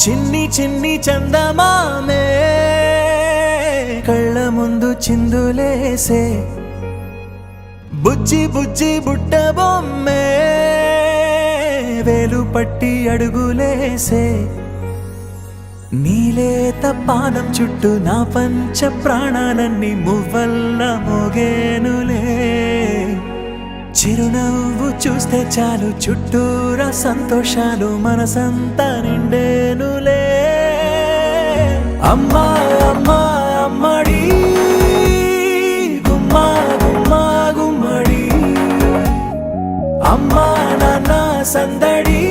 చిన్ని చిన్ని చందమామే కళ్ళ ముందు చిందులేసే బుజ్జి బుజ్జి బుట్ట బొమ్మే వేలు పట్టి అడుగులేసే నీలేత పాదం చుట్టూ నా పంచ ప్రాణాలన్నీ మువ్వల్ల మోగేనులే చిరునవ్వు చూస్తే చాలు చుట్టూరా సంతోషాలు మనసంతా నిండేనులే అమ్మా అమ్మా అమ్మడి గుమ్మా గుమ్మా గుమ్మడి అమ్మా నాన్న సందడి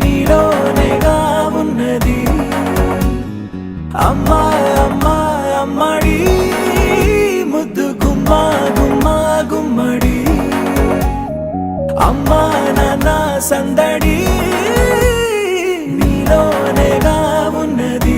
నీలోనేగా ఉన్నది అమ్మా అమ్మా అమ్మడి ముద్దు గుమ్మా గుమ్మా గుమ్మడి అమ్మా నాన్న సందడి నీలోనేగా ఉన్నది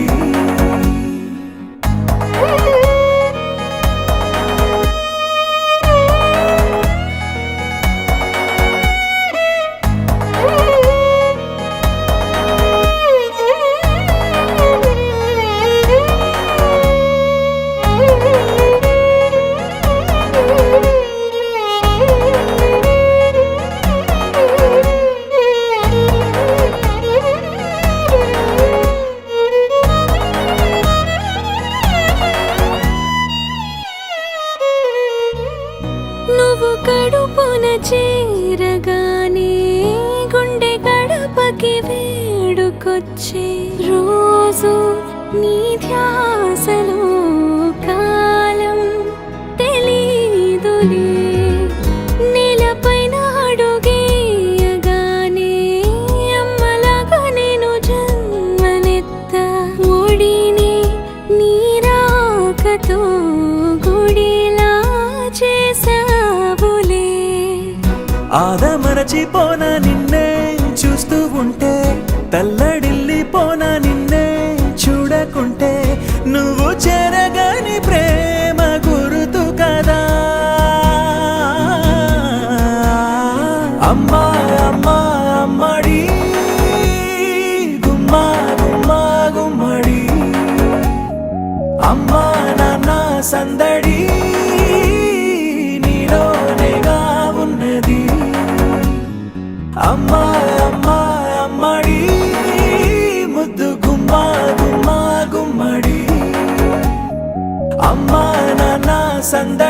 నువ్వు కడుపున చేరగానే గుండె గడపకి వేడుకొచ్చే రోజు నీ ధ్యాసలో కాలం తెలీదులే నేలపైన అడుగేయగానే అమ్మలాగా నేను జన్మనెత్త ఒడిని నీ రాకతో గుడిలా చేసావులే ఆదమరచిపోన నిన్నే చూస్తూ ఉంటే తల్లడిల్లిపోన నిన్నే చూడకుంటే నువ్వు చెరగని ప్రేమ గురుతు కదా అమ్మా అమ్మా అమ్మడి గుమ్మా గుమ్మా గుమ్మడి అమ్మా నాన్న సందడి నీలోనేగా ఉన్నది అమ్మా అమ్మా అమ్మడి ముద్దు గుమ్మా గుమ్మా గుమ్మడి అమ్మా నాన్న సందడి